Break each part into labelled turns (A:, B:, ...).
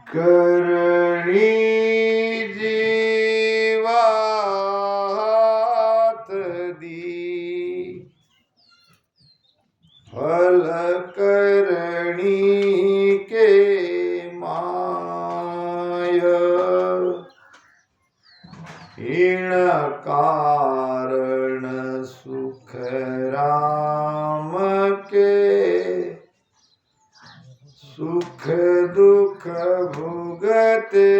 A: करणी जीवात दी फल करणी के my in कारण सुख राम के सुख दुख भुगते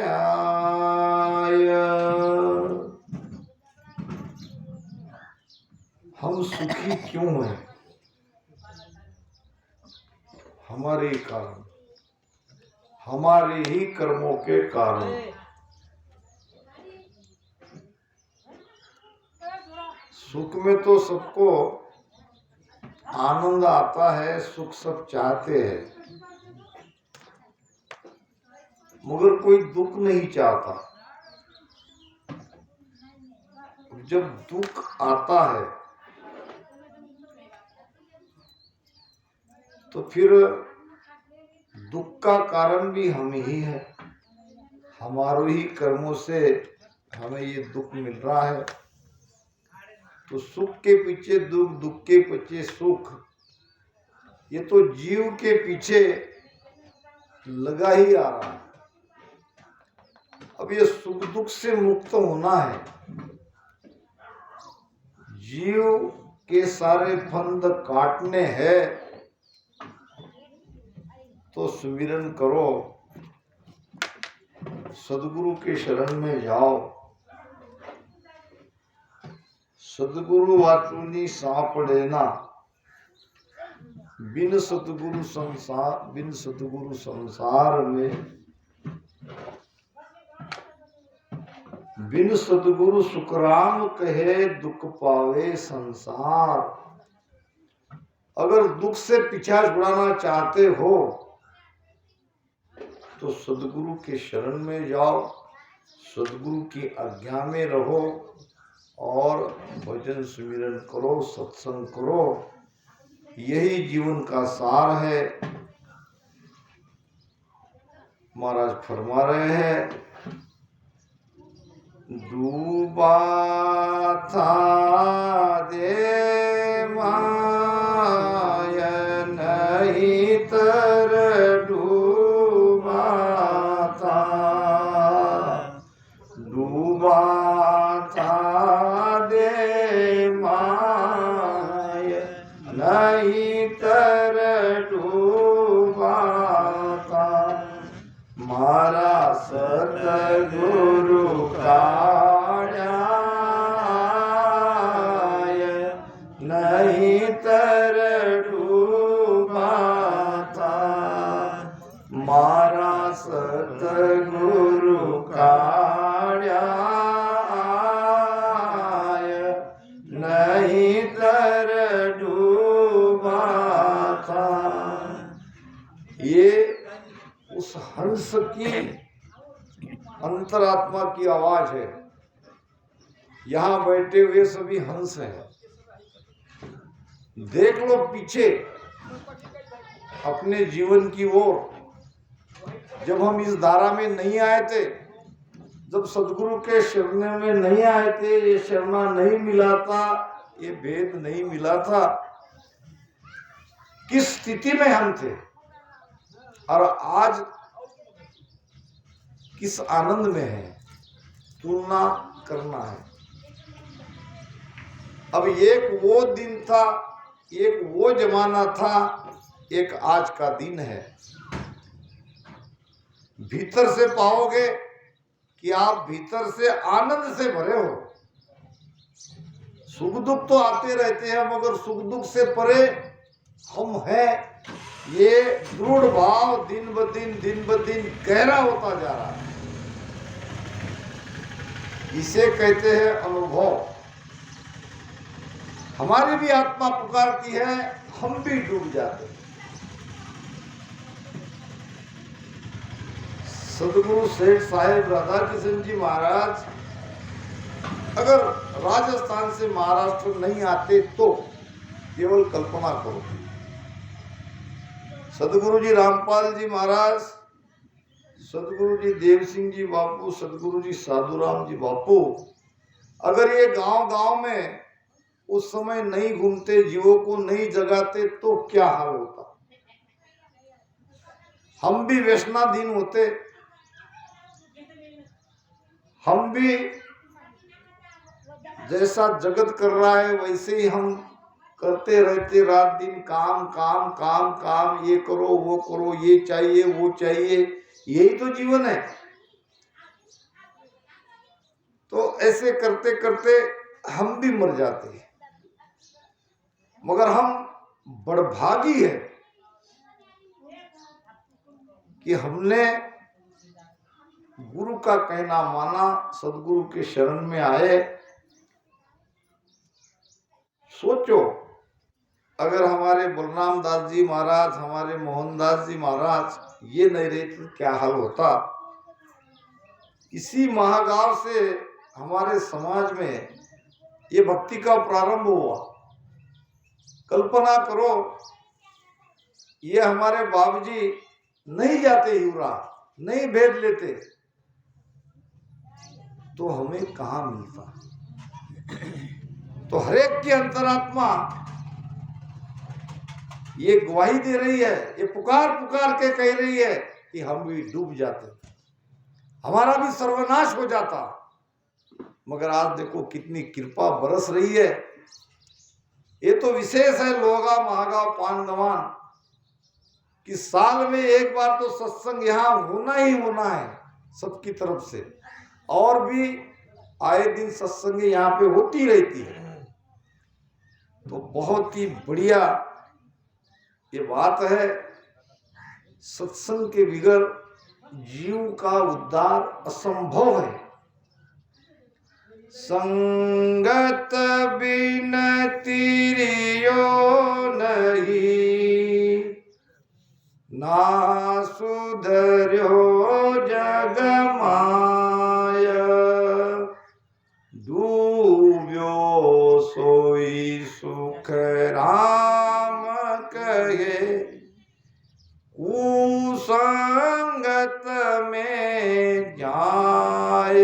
A: आय। हम सुखी क्यों हैं? हमारे ही कारण, हमारे ही कर्मों के कारण। सुख में तो सबको आनंद आता है, सुख सब चाहते हैं, मगर कोई दुख नहीं चाहता। जब दुख आता है तो फिर दुख का कारण भी हम ही है, हमारे ही कर्मों से हमें ये दुख मिल रहा है। तो सुख के पीछे दुख, दुख के पीछे सुख, ये तो जीव के पीछे लगा ही आ रहा है। अब ये सुख दुख से मुक्त होना है। जीव के सारे फंद काटने हैं तो सुमिरन करो, सदगुरु के शरण में जाओ। सदगुरु वाचुनी सापड़ेना, बिन सतगुरु संसार में, बिन सतगुरु सुखराम कहे दुख पावे संसार। अगर दुख से पीछा छुड़ाना चाहते हो तो सदगुरु के शरण में जाओ, सदगुरु की आज्ञा में रहो और भजन सुमिरन करो, सत्संग करो। यही जीवन का सार है। महाराज फरमा रहे हैं, डूबा था दे माया नहीं तर डूबा था, डूबा था दे माया नहीं तर डूबा था। मारा सतगुरु काया नहीं तर डूबा था। मारा सतगुरु काया नहीं तर डूबा था। ये उस हंस की अंतरात्मा की आवाज है। यहां बैठे हुए सभी हंस हैं। देख लो पीछे अपने जीवन की ओर। जब हम इस धारा में नहीं आए थे, जब सदगुरु के शरण में नहीं आए थे, ये शरणा नहीं मिला था, ये भेद नहीं मिला था, किस स्थिति में हम थे और आज किस आनंद में है, तुलना करना है। अब एक वो दिन था, एक वो जमाना था, एक आज का दिन है। भीतर से पाओगे कि आप भीतर से आनंद से भरे हो। सुख दुख तो आते रहते हैं, मगर सुख दुख से परे हम हैं। ये दृढ़ भाव दिन ब दिन गहरा होता जा रहा है। इसे कहते हैं अनुभव। हमारी भी आत्मा पुकारती है, हम भी डूब जाते हैं। सदगुरु सेठ साहेब राधा किशन जी महाराज अगर राजस्थान से महाराष्ट्र नहीं आते तो केवल कल्पना करो। सदगुरु जी रामपाल जी महाराज सदगुरु जी देव सिंह जी बापू, सदगुरु जी साधुराम जी बापू अगर ये गांव गांव में उस समय नहीं घूमते, जीवों को नहीं जगाते तो क्या हाल होता। हम भी व्यसनाधीन होते, हम भी जैसा जगत कर रहा है वैसे ही हम करते रहते, रात दिन काम काम काम काम, ये करो वो करो, ये चाहिए वो चाहिए, यही तो जीवन है। तो ऐसे करते करते हम भी मर जाते हैं। मगर हम बड़भागी है कि हमने गुरु का कहना माना, सदगुरु के शरण में आए। सोचो अगर हमारे बलराम दास जी महाराज, हमारे मोहनदास जी महाराज ये नहीं रहते तो क्या हाल होता। इसी महागाव से हमारे समाज में ये भक्ति का प्रारंभ हुआ। कल्पना करो ये हमारे बाबूजी नहीं जाते युवरा, नहीं भेद लेते तो हमें कहां मिलता। तो हरेक की अंतरात्मा ये गवाही दे रही है, ये पुकार पुकार के कह रही है कि हम भी डूब जाते, हमारा भी सर्वनाश हो जाता। मगर आज देखो कितनी कृपा बरस रही है। ये तो विशेष है लोगा महागा पांडवान कि साल में एक बार तो सत्संग यहाँ होना ही होना है सबकी तरफ से, और भी आए दिन सत्संग यहाँ पे होती रहती है। तो बहुत ही बढ़िया ये बात है। सत्संग के बिगर जीव का उद्धार असंभव है। संगत बिन तिरियो नहीं, ना सुधर्यो जग माया, डूब्यो सोई सुख राम कहे, कुसंगत में जाय।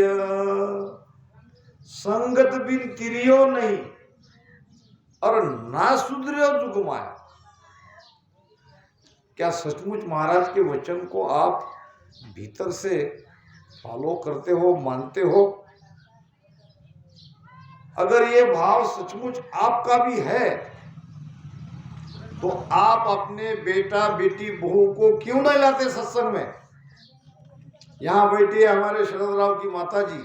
A: संगत बिन तिरियो नहीं और ना सुधर्यो जुग माया। क्या सचमुच महाराज के वचन को आप भीतर से फॉलो करते हो, मानते हो? अगर ये भाव सचमुच आपका भी है तो आप अपने बेटा बेटी बहू को क्यों नहीं लाते सत्संग में? यहां बैठी है हमारे शरद राव की माता जी,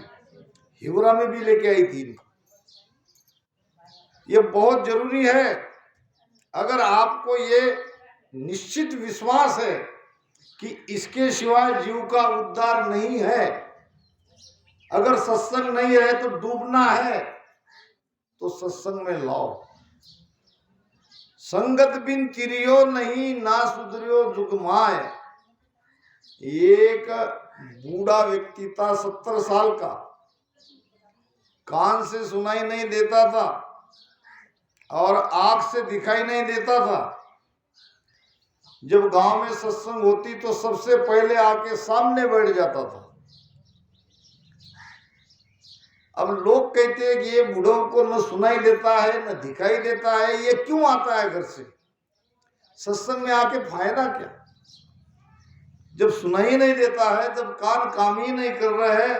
A: हिवरा में भी लेके आई थी इनको। ये बहुत जरूरी है। अगर आपको ये निश्चित विश्वास है कि इसके सिवाय जीव का उद्धार नहीं है, अगर सत्संग नहीं है तो डूबना है, तो सत्संग में लाओ। संगत बिन तिरियो नहीं, ना सुधरियो जुग माय। एक बूढ़ा व्यक्ति था 70 साल का, कान से सुनाई नहीं देता था और आंख से दिखाई नहीं देता था। जब गांव में सत्संग होती तो सबसे पहले आके सामने बैठ जाता था। अब लोग कहते हैं कि ये बूढ़ों को न सुनाई देता है न दिखाई देता है, ये क्यों आता है घर से? सत्संग में आके फायदा क्या? जब सुनाई नहीं देता है, जब कान काम ही नहीं कर रहा है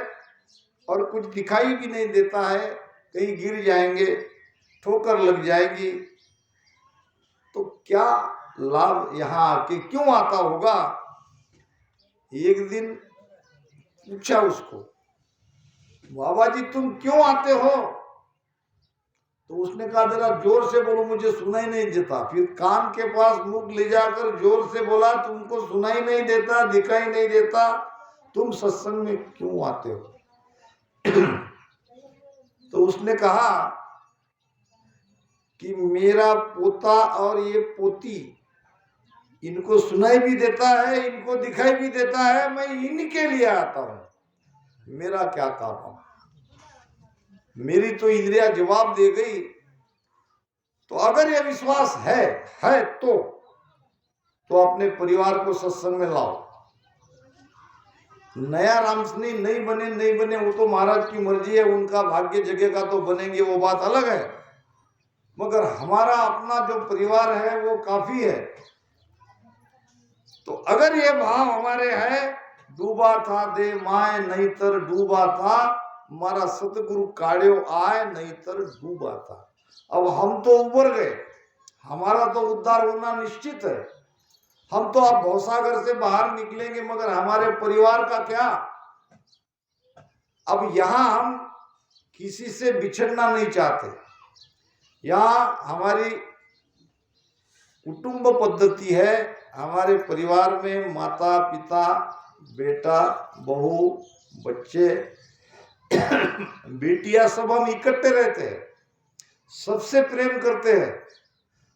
A: और कुछ दिखाई भी नहीं देता है, कहीं गिर जाएंगे, ठोकर लग जाएगी, तो क्या लाभ यहाँ आके क्यों आता होगा? एक दिन पूछा उसको, बाबा जी तुम क्यों आते हो? तो उसने कहा जरा जोर से बोलो, मुझे सुनाई नहीं देता। फिर कान के पास मुख ले जाकर जोर से बोला, तुमको सुनाई नहीं देता, दिखाई नहीं देता, तुम सत्संग में क्यों आते हो? तो उसने कहा कि मेरा पोता और ये पोती, इनको सुनाई भी देता है, इनको दिखाई भी देता है, मैं इनके लिए आता हूं, मेरा क्या काम है? मेरी तो इंद्रिया जवाब दे गई। तो अगर यह विश्वास है तो अपने परिवार को सत्संग में लाओ। नया रामसनी नहीं बने वो तो महाराज की मर्जी है, उनका भाग्य जगेगा तो बनेंगे, वो बात अलग है। मगर हमारा अपना जो परिवार है वो काफी है। तो अगर ये भाव हमारे है, डूबा था दे माए नहीं तर डूबा था, हमारा सतगुरु काढ़ो आए नहीं तर डूबा था। अब हम तो उबर गए, हमारा तो उद्धार होना निश्चित है। हम तो अब भवसागर से बाहर निकलेंगे, मगर हमारे परिवार का क्या? अब यहां हम किसी से बिछड़ना नहीं चाहते। यहाँ हमारी कुटुंब पद्धति है, हमारे परिवार में माता पिता बेटा बहू बच्चे बेटियां सब हम इकट्ठे रहते हैं, सबसे प्रेम करते हैं,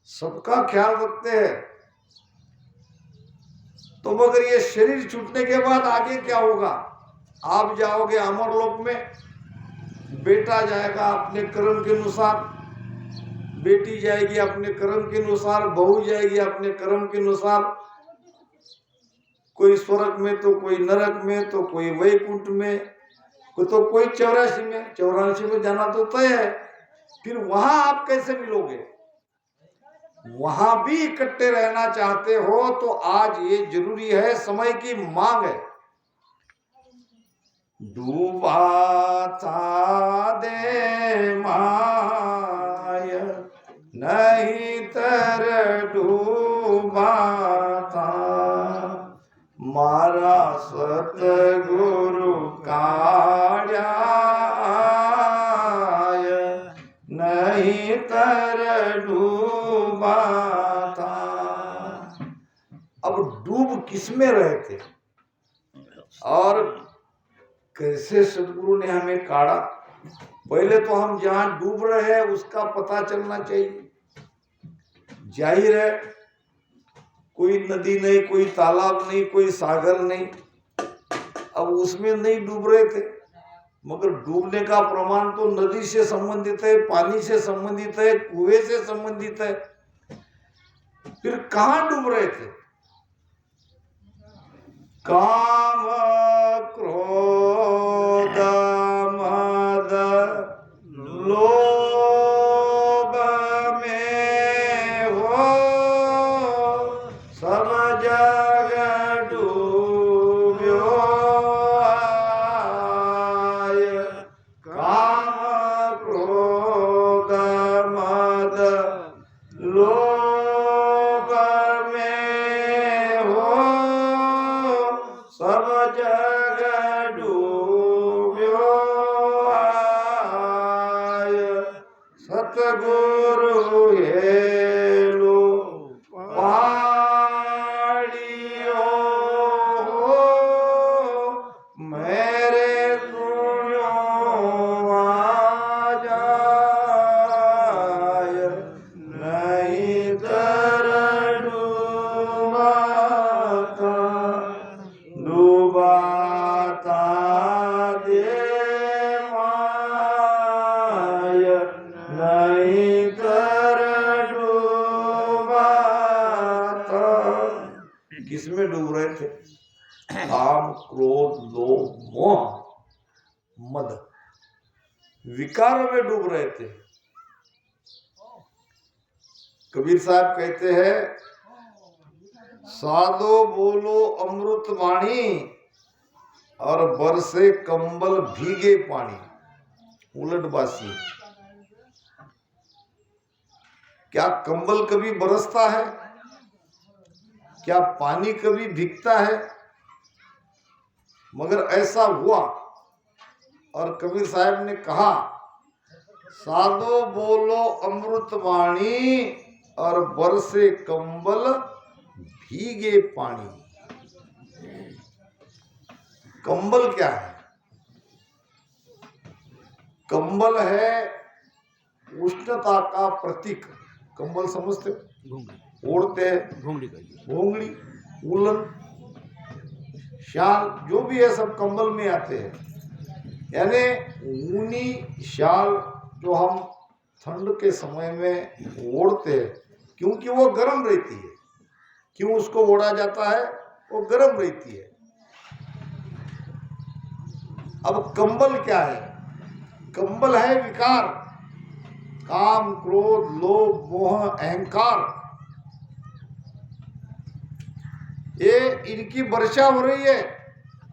A: सबका ख्याल रखते हैं। तो मगर ये शरीर छूटने के बाद आगे क्या होगा? आप जाओगे अमरलोक में, बेटा जाएगा अपने कर्म के अनुसार, बेटी जाएगी अपने कर्म के अनुसार, बहू जाएगी अपने कर्म के अनुसार। कोई स्वर्ग में तो कोई नरक में तो कोई वैकुंठ में तो कोई 84 में जाना तो तय है। फिर वहां आप कैसे मिलोगे? वहां भी इकट्ठे रहना चाहते हो तो आज ये जरूरी है, समय की मांग है। डूबा था दे माय नहीं तर डूबा था, मारा सतगुरु काढ़ा नहीं तर डूबा था। अब डूब किसमें रहे थे और कैसे सदगुरु ने हमें काढ़ा? पहले तो हम जहां डूब रहे हैं उसका पता चलना चाहिए। जाहिर है कोई नदी नहीं, कोई तालाब नहीं, कोई सागर नहीं, अब उसमें नहीं डूब रहे थे। मगर डूबने का प्रमाण तो नदी से संबंधित है, पानी से संबंधित है, कुएं से संबंधित है। फिर कहां डूब रहे थे? काम क्रोध मद लोभ में हो सब जग डूब्यो आय। काम क्रोध मद लोभ में हो सब जग डूब्यो आय। सतगुरु हेलो पाड़ियो हो मेरे सुनो आ जाय नहीं तर डूबाता दे माय नहीं तर डूबाता। किसमें डूब रहे थे? काम क्रोध लोभ मोह मद विकारों में डूब रहे थे। कबीर साहब कहते हैं, साधो बोलो अमृत वाणी और बरसे कंबल भीगे पानी। उलटबासी। क्या कंबल कभी बरसता है? क्या पानी कभी भीगता है? मगर ऐसा हुआ और कबीर साहब ने कहा, साधो बोलो अमृत वाणी और बरसे कंबल भीगे पानी। कंबल क्या है? कंबल है उष्णता का प्रतीक। कंबल समझते हो? ओढ़ते हैं, घोंगड़ी उलन शाल जो भी है सब कंबल में आते हैं। यानी ऊनी शाल जो हम ठंड के समय में ओढ़ते हैं, क्योंकि वो गर्म रहती है। क्यों उसको ओढ़ा जाता है? वो गर्म रहती है। अब कंबल क्या है? कंबल है विकार, काम, क्रोध, लोभ, मोह, अहंकार। ये इनकी वर्षा हो रही है,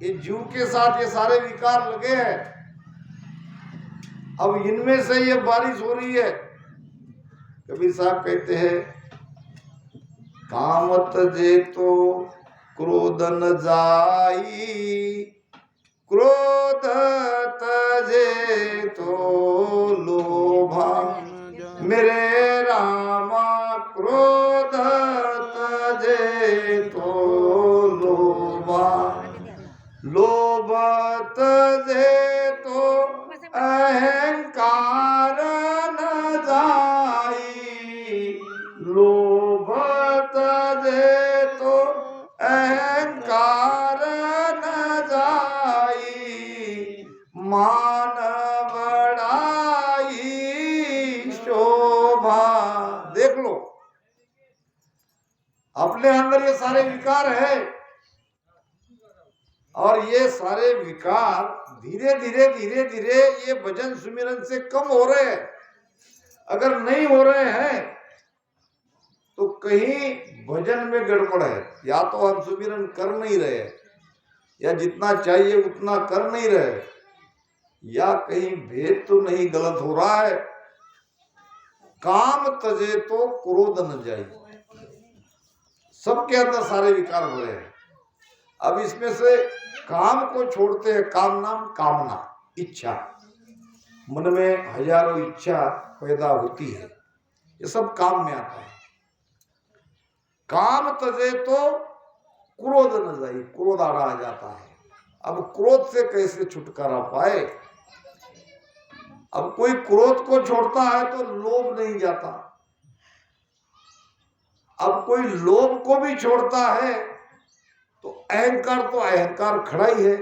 A: ये जीव के साथ ये सारे विकार लगे हैं। अब इनमें से ये बारिश हो रही है। कबीर साहब कहते हैं, काम तजे तो क्रोध न जाई, क्रोध तजे तो लोभा, मेरे रामा क्रोध तजे तो लोभा, लोभ तजे तो अहंकार न जाई, लोभ तजे तो अहंकार न जाई, मान बड़ाई शोभा। देख लो, अपने अंदर ये सारे विकार है और ये सारे विकार धीरे धीरे धीरे धीरे ये भजन सुमिरन से कम हो रहे हैं। अगर नहीं हो रहे हैं तो कहीं भजन में गड़बड़ है, या तो हम सुमिरन कर नहीं रहे, या जितना चाहिए उतना कर नहीं रहे, या कहीं भेद तो नहीं गलत हो रहा है। काम तजे तो क्रोध न जाए, सबके अंदर सारे विकार हो रहे हैं। अब इसमें से काम को छोड़ते हैं, काम नाम कामना, इच्छा, मन में हजारों इच्छा पैदा होती है, ये सब काम में आता है। काम तजे तो क्रोध न जाए, क्रोध आड़ा आ जाता है। अब क्रोध से कैसे छुटकारा पाए? अब कोई क्रोध को छोड़ता है तो लोभ नहीं जाता, अब कोई लोभ को भी छोड़ता है तो अहंकार खड़ा ही है।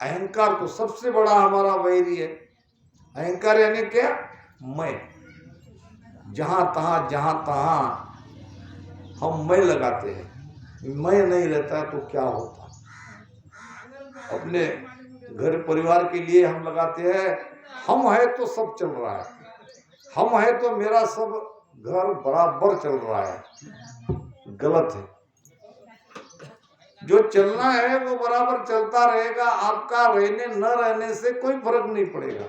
A: अहंकार तो सबसे बड़ा हमारा वैरी है। अहंकार यानी क्या? मैं, जहां तहां हम मैं लगाते हैं। मैं नहीं रहता तो क्या होता? अपने घर परिवार के लिए हम लगाते हैं, हम है तो सब चल रहा है, हम है तो मेरा सब घर बराबर चल रहा है। गलत है। जो चलना है वो बराबर चलता रहेगा, आपका रहने न रहने से कोई फर्क नहीं पड़ेगा।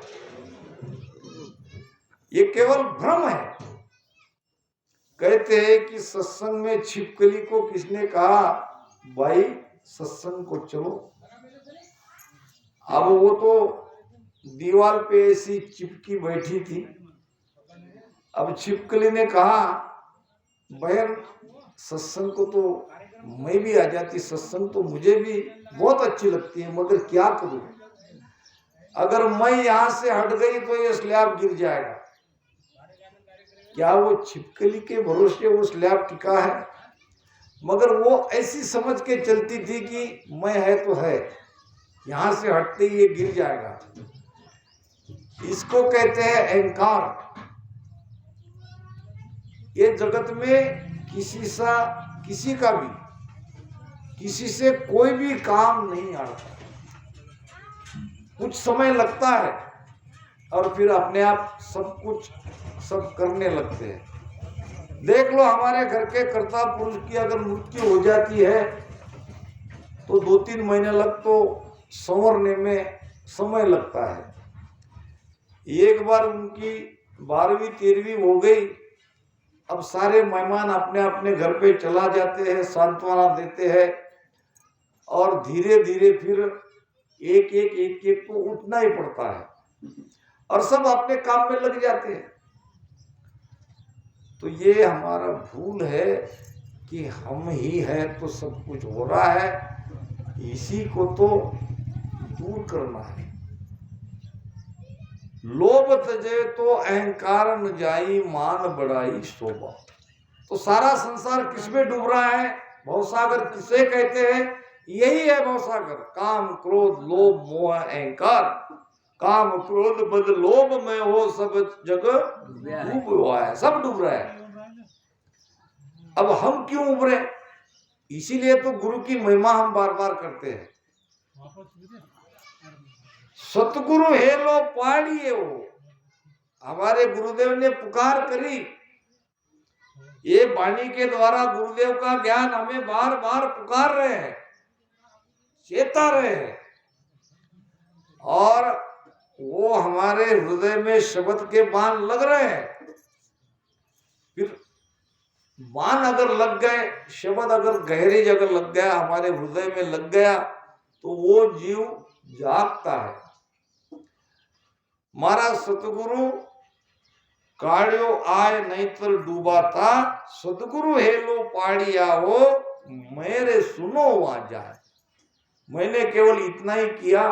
A: ये केवल भ्रम है। कहते हैं कि सत्संग में छिपकली को किसने कहा, भाई सत्संग को चलो। अब वो तो दीवार पे ऐसी चिपकी बैठी थी। अब छिपकली ने कहा, बहन सत्संग को तो मैं भी आ जाती, सत्संग तो मुझे भी बहुत अच्छी लगती है, मगर क्या करूं? अगर मैं यहां से हट गई तो ये स्लैब गिर जाएगा। क्या वो छिपकली के भरोसे वो स्लैब टिका है? मगर वो ऐसी समझ के चलती थी कि मैं है तो है, यहां से हटते ही ये गिर जाएगा। इसको कहते हैं अहंकार। ये जगत में किसी का भी किसी से कोई भी काम नहीं आता। कुछ समय लगता है और फिर अपने आप सब करने लगते हैं। देख लो, हमारे घर के कर्ता पुरुष की अगर मृत्यु हो जाती है तो 2-3 महीने लग तो संवरने में समय लगता है। एक बार उनकी 12वीं 13वीं हो गई, अब सारे मेहमान अपने अपने घर पे चला जाते हैं, सांत्वना देते हैं और धीरे धीरे फिर एक को उठना ही पड़ता है और सब अपने काम में लग जाते हैं। तो ये हमारा भूल है कि हम ही है तो सब कुछ हो रहा है, इसी को तो दूर करना है। लोभ तजे तो अहंकार न जाई, मान बढ़ाई शोभा। तो सारा संसार किसमें डूब रहा है? भवसागर किसे कहते हैं? यही है भवसागर। काम क्रोध लोभ मोह अहंकार, काम क्रोध बद लोभ में हो सब जगह डूब हुआ है, सब डूब रहा है। अब हम क्यों उभरे? इसीलिए तो गुरु की महिमा हम बार बार करते हैं। सतगुरु हेलो पाड़िए हो, हमारे गुरुदेव ने पुकार करी। ये वाणी के द्वारा गुरुदेव का ज्ञान हमें बार बार पुकार रहे हैं, चेता रहे हैं, और वो हमारे हृदय में शब्द के बाण लग रहे हैं। फिर बाण अगर लग गए, शब्द अगर गहरी जगह लग गया, हमारे हृदय में लग गया, तो वो जीव जागता है। मारा सतगुरु काढ़ियो आय नहींतर डूबा था, सतगुरु हेलो पाड़िया हो, मेरे सुनो वहां जाए। मैंने केवल इतना ही किया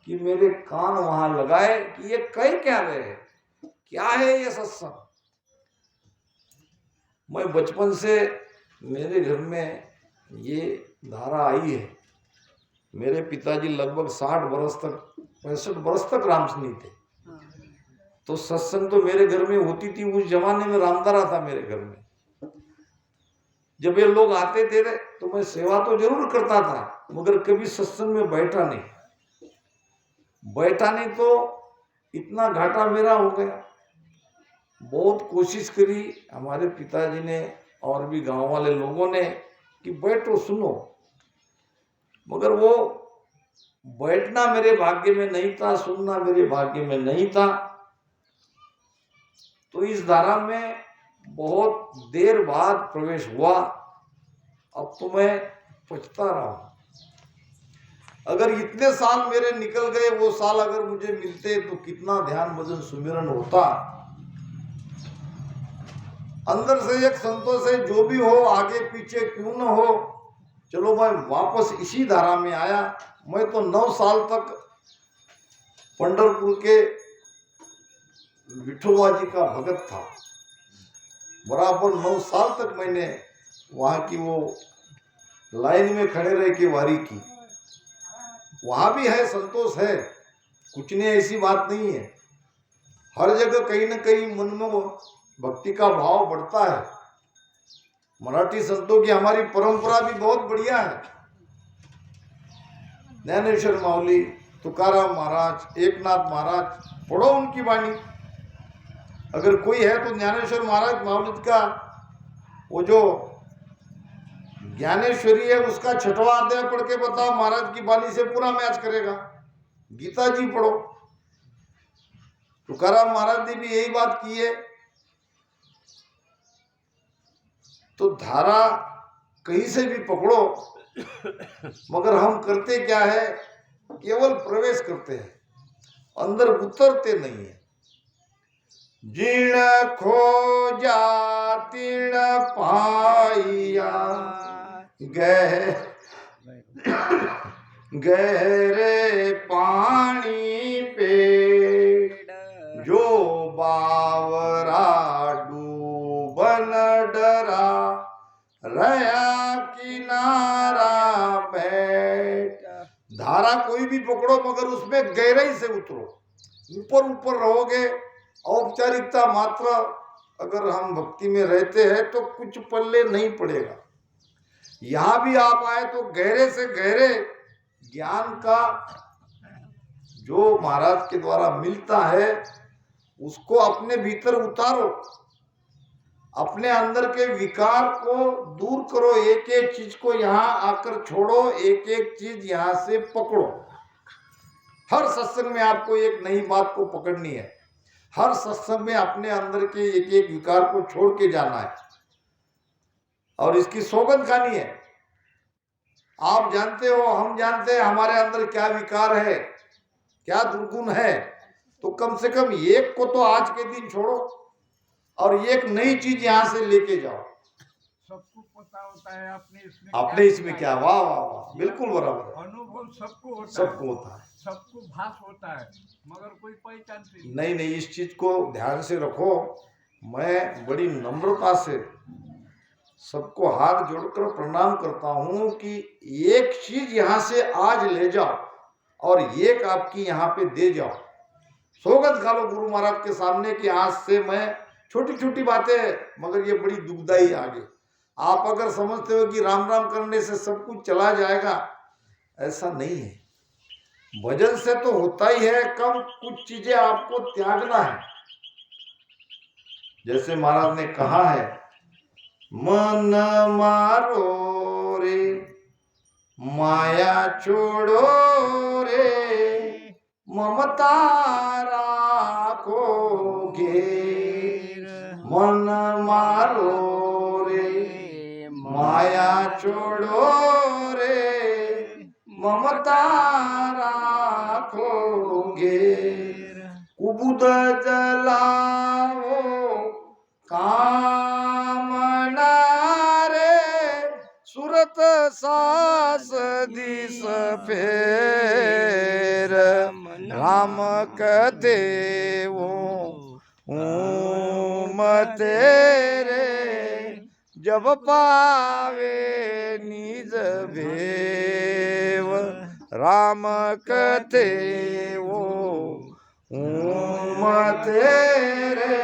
A: कि मेरे कान वहां लगाए कि ये कह क्या रहे हैं, क्या है ये सत्संग। मैं बचपन से मेरे घर में ये धारा आई है। मेरे पिताजी लगभग 60 वर्ष तक 65 वर्ष तक रामसनी थे, तो सत्संग तो मेरे घर में होती थी। उस जमाने में रामदारा था मेरे घर में। जब ये लोग आते थे तो मैं सेवा तो जरूर करता था, मगर कभी सत्संग में बैठा नहीं तो इतना घाटा मेरा हो गया। बहुत कोशिश करी हमारे पिताजी ने और भी गांव वाले लोगों ने कि बैठो सुनो, मगर वो बैठना मेरे भाग्य में नहीं था, सुनना मेरे भाग्य में नहीं था। तो इस धारा में बहुत देर बाद प्रवेश हुआ। अब तो मैं पछता रहा हूं। अगर इतने साल मेरे निकल गए, वो साल अगर मुझे मिलते तो कितना ध्यान भजन सुमिरन होता। अंदर से एक संतोष है, जो भी हो आगे पीछे क्यों न हो, चलो मैं वापस इसी धारा में आया। मैं तो 9 साल तक पंढरपुर के विठोबा जी का भगत था। बराबर 9 साल तक मैंने वहां की वो लाइन में खड़े रह के वारी की। वहां भी है संतोष है, कुछ नहीं, ऐसी बात नहीं है। हर जगह कहीं ना कहीं मन में भक्ति का भाव बढ़ता है। मराठी संतों की हमारी परंपरा भी बहुत बढ़िया है। ज्ञानेश्वर माऊली, तुकाराम महाराज, एकनाथ महाराज, पढ़ो उनकी वाणी। अगर कोई है तो ज्ञानेश्वर महाराज माऊली का वो जो ज्ञानेश्वरी है उसका 6वां अध्याय पढ़ के बताओ, महाराज की वाणी से पूरा मैच करेगा। गीता जी पढ़ो, तुकाराम महाराज ने भी यही बात की है। तो धारा कहीं से भी पकड़ो, मगर हम करते क्या है, केवल प्रवेश करते हैं, अंदर उतरते नहीं है। जिण खोजा तिण पाइया, गहरे पानी पे जो बावरा डूबन डरा, रया किनारा बैठ। धारा कोई भी पकड़ो, मगर उसमें गहराई से उतरो। ऊपर ऊपर रहोगे, औपचारिकता मात्र अगर हम भक्ति में रहते हैं तो कुछ पल्ले नहीं पड़ेगा। यहां भी आप आए तो गहरे से गहरे ज्ञान का जो महाराज के द्वारा मिलता है उसको अपने भीतर उतारो, अपने अंदर के विकार को दूर करो। एक एक चीज को यहाँ आकर छोड़ो, एक एक चीज यहाँ से पकड़ो। हर सत्संग में आपको एक नई बात को पकड़नी है। हर सत्संग में अपने अंदर के एक एक विकार को छोड़ के जाना है, और इसकी सौगंध खानी है। आप जानते हो, हम जानते हैं हमारे अंदर क्या विकार है, क्या दुर्गुण है। तो कम से कम एक को तो आज के दिन छोड़ो और एक नई चीज यहां से लेके जाओ।
B: सबको पता होता है
A: अपने इसमें क्या, वाह वाह वाह, बिल्कुल बराबर।
B: अनुभव सबको होता
A: है,
B: सबको भास होता है, मगर कोई पहचानती
A: नहीं। इस चीज को ध्यान से रखो। मैं बड़ी नम्रता से सबको हाथ जोड़कर प्रणाम करता हूं कि एक चीज यहां से आज ले जाओ और एक आपकी यहां पे दे जाओ। सौगंध खा लो गुरु महाराज के सामने कि आज से मैं, छोटी छोटी बातें मगर ये बड़ी दुखदाई आगे। आप अगर समझते हो कि राम राम करने से सब कुछ चला जाएगा, ऐसा नहीं है। भजन से तो होता ही है कम, कुछ चीजें आपको त्यागना है। जैसे महाराज ने कहा है, मन मारो रे माया छोड़ो रे, ममता राखोगे। मन मारो रे माया छोड़ो रे, ममता राखोगे। कुबुद जलाओ कामना रे, सुरत सास दिस फेर। राम कहते वो तेरे, जब पावे निज भेव। राम कहते वो तेरे,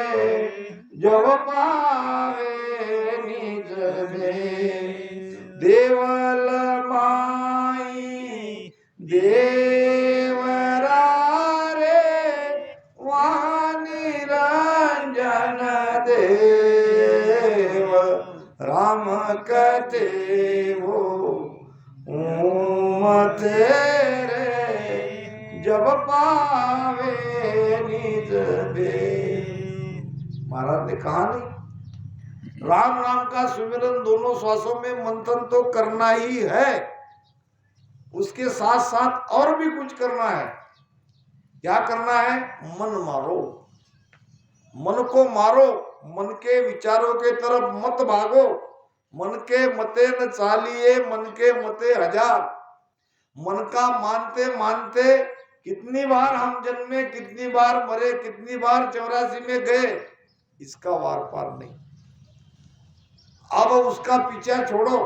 A: जब पावे निज भेव। देवल माई देवरा रे, वाणी रंजन देव। राम कहते वो तेरे, जब पावे निज भेव। महाराज ने कहा नहीं, राम नाम का सुमिरन दोनों श्वासों में मंथन तो करना ही है, उसके साथ साथ और भी कुछ करना है। क्या करना है? मन मारो, मन को मारो, मन के विचारों के तरफ मत भागो। मन के मते न चालिए, मन के मते हजार। मन का मानते मानते कितनी बार हम जन्मे, कितनी बार मरे, कितनी बार 84 में गए, इसका वार पार नहीं। अब उसका पीछा छोड़ो,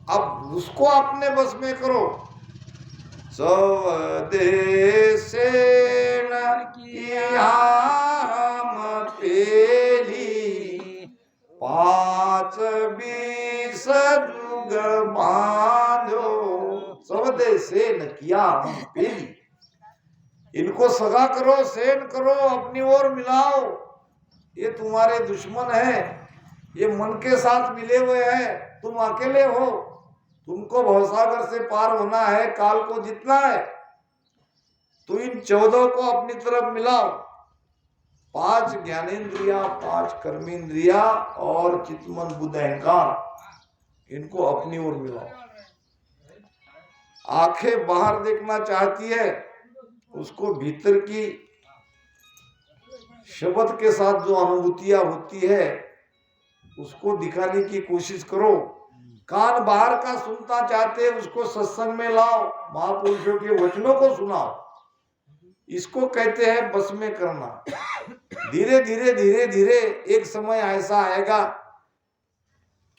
A: अब उसको अपने बस में करो। स्वदेशे न किया हम पेली, 5 बीस जुग बांधो। स्वदेशे न किया हम पेली, इनको सगा करो, सेन करो, अपनी ओर मिलाओ। ये तुम्हारे दुश्मन है, ये मन के साथ मिले हुए हैं, तुम अकेले हो। तुमको भवसागर से पार होना है, काल को जीतना है, तो इन 14 को अपनी तरफ मिलाओ। 5 ज्ञानेंद्रिया, 5 कर्मेंद्रिया और चित्तमन बुद्ध अहंकार, इनको अपनी ओर मिलाओ। आंखें बाहर देखना चाहती है, उसको भीतर की शब्द के साथ जो अनुभूतियां होती है उसको दिखाने की कोशिश करो। कान बाहर का सुनना चाहते, उसको सत्संग में लाओ, महापुरुषों के वचनों को सुनाओ। इसको कहते हैं बस में करना। धीरे धीरे धीरे धीरे एक समय ऐसा आएगा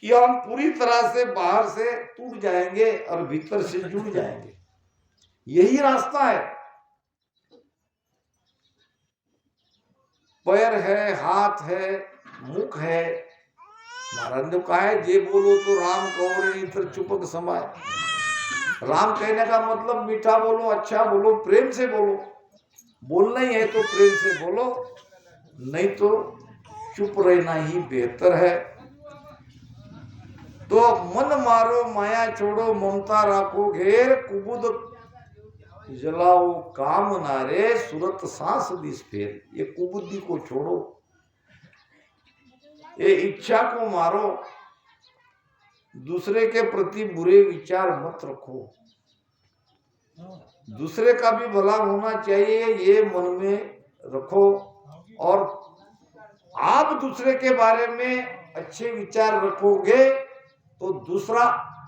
A: कि हम पूरी तरह से बाहर से टूट जाएंगे और भीतर से जुड़ जाएंगे। यही रास्ता है। पैर है, हाथ है, मुख है। महाराज ने कहा है, जे बोलो तो राम कहो रे इतर चुपक समाए। राम कहने का मतलब मीठा बोलो, अच्छा बोलो, प्रेम से बोलो। बोलना ही है तो प्रेम से बोलो, नहीं तो चुप रहना ही बेहतर है। तो मन मारो माया छोड़ो, ममता राखो घेर। कुबुद जलाओ काम नारे, सुरत सांस दिस फेर। ये कुबुद्धि को छोड़ो, ये इच्छा को मारो, दूसरे के प्रति बुरे विचार मत रखो। दूसरे का भी भला होना चाहिए, ये मन में रखो। और आप दूसरे के बारे में अच्छे विचार रखोगे तो दूसरा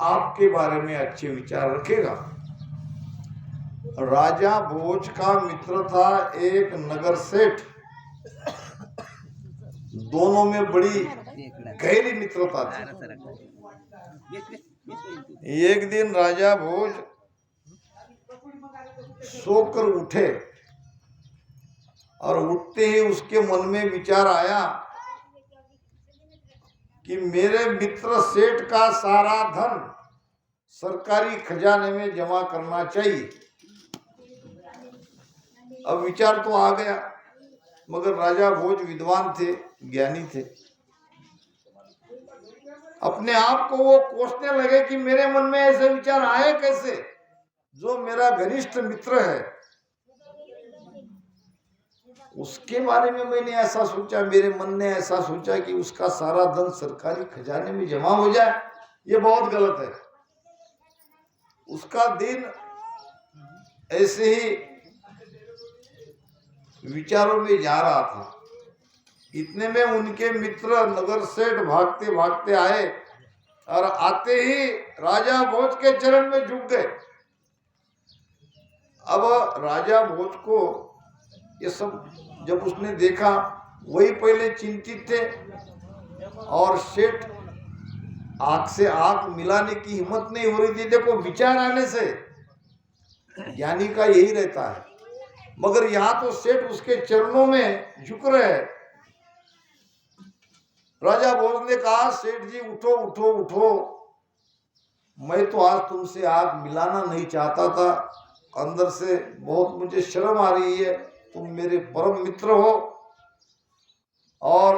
A: आपके बारे में अच्छे विचार रखेगा। राजा भोज का मित्र था एक नगर सेठ। दोनों में बड़ी गहरी मित्रता थी। एक दिन राजा भोज सोकर उठे और उठते ही उसके मन में विचार आया कि मेरे मित्र सेठ का सारा धन सरकारी खजाने में जमा करना चाहिए। अब विचार तो आ गया, मगर राजा भोज विद्वान थे, ज्ञानी थे। अपने आप को वो कोसने लगे कि मेरे मन में ऐसे विचार आए कैसे, जो मेरा घनिष्ठ मित्र है उसके बारे में मैंने ऐसा सोचा, मेरे मन ने ऐसा सोचा कि उसका सारा धन सरकारी खजाने में जमा हो जाए। ये बहुत गलत है। उसका दिन ऐसे ही विचारों में जा रहा था, इतने में उनके मित्र नगर सेठ भागते भागते आए और आते ही राजा भोज के चरण में झुक गए। अब राजा भोज को ये सब जब उसने देखा, वही पहले चिंतित थे और सेठ आंख से आंख मिलाने की हिम्मत नहीं हो रही थी। देखो, विचार आने से ज्ञानी का यही रहता है, मगर यहाँ तो सेठ उसके चरणों में झुक रहे हैं। राजा भोज ने कहा, सेठ जी उठो उठो उठो, मैं तो आज तुमसे आंख मिलाना नहीं चाहता था, अंदर से बहुत मुझे शर्म आ रही है, तुम मेरे परम मित्र हो। और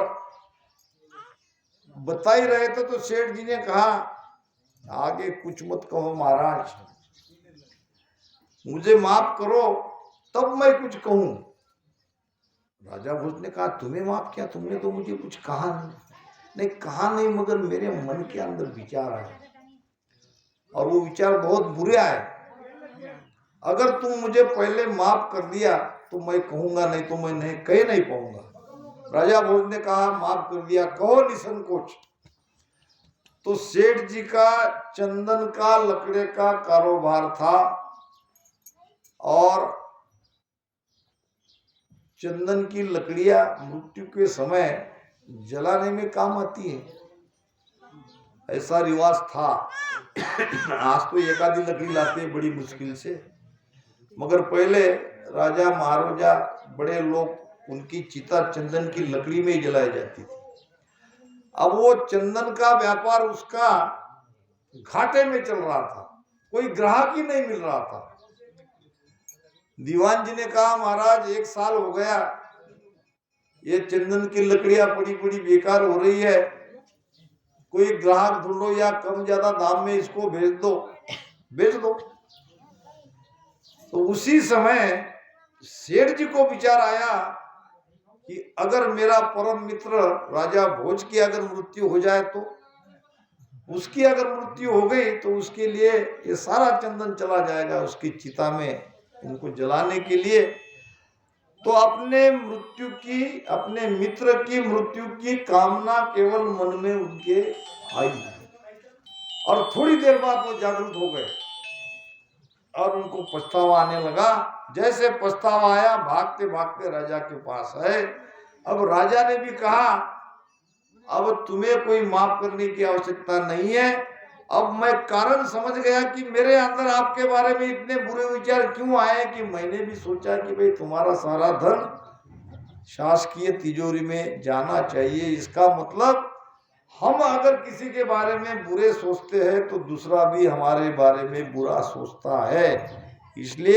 A: बता ही रहे थे तो सेठ जी ने कहा, आगे कुछ मत कहो महाराज, मुझे माफ करो तब मैं कुछ कहूं। राजा भोज ने कहा, तुम्हें माफ किया? तुमने तो मुझे कुछ कहा नहीं। नहीं कहा नहीं, मगर मेरे मन के अंदर विचार आए और वो विचार बहुत बुरे आए। अगर तुम मुझे पहले माफ कर दिया तो मैं कहूंगा, नहीं तो मैं नहीं कह नहीं पाऊंगा। राजा भोज ने कहा, माफ कर दिया, कहो निसंकोच। तो सेठ जी का चंदन का लकड़े का कारोबार था और चंदन की लकड़ियां मृत्यु के समय जलाने में काम आती है, ऐसा रिवाज था। आज तो एक आधी लकड़ी लाते हैं बड़ी मुश्किल से, मगर पहले राजा महाराजा बड़े लोग, उनकी चिता चंदन की लकड़ी में ही जलाई जाती थी। अब वो चंदन का व्यापार उसका घाटे में चल रहा था, कोई ग्राहक ही नहीं मिल रहा था। दीवान जी ने कहा, महाराज 1 साल हो गया, ये चंदन की लकड़ियां पड़ी पड़ी बेकार हो रही है, कोई ग्राहक ढूंढो या कम ज्यादा दाम में इसको बेच दो। तो उसी समय सेठ जी को विचार आया कि अगर मेरा परम मित्र राजा भोज की अगर मृत्यु हो जाए तो, उसकी अगर मृत्यु हो गई तो उसके लिए ये सारा चंदन चला जाएगा उसकी चिता में, उनको जलाने के लिए। तो अपने मित्र की मृत्यु की कामना केवल मन में उनके आई और थोड़ी देर बाद वो जागृत हो गए और उनको पछतावा आने लगा। जैसे पछतावा आया, भागते भागते राजा के पास आए। अब राजा ने भी कहा, अब तुम्हें कोई माफ करने की आवश्यकता नहीं है। अब मैं कारण समझ गया कि मेरे अंदर आपके बारे में इतने बुरे विचार क्यों आए, कि मैंने भी सोचा कि भाई तुम्हारा सारा धन शासकीय तिजोरी में जाना चाहिए। इसका मतलब हम अगर किसी के बारे में बुरे सोचते हैं तो दूसरा भी हमारे बारे में बुरा सोचता है, इसलिए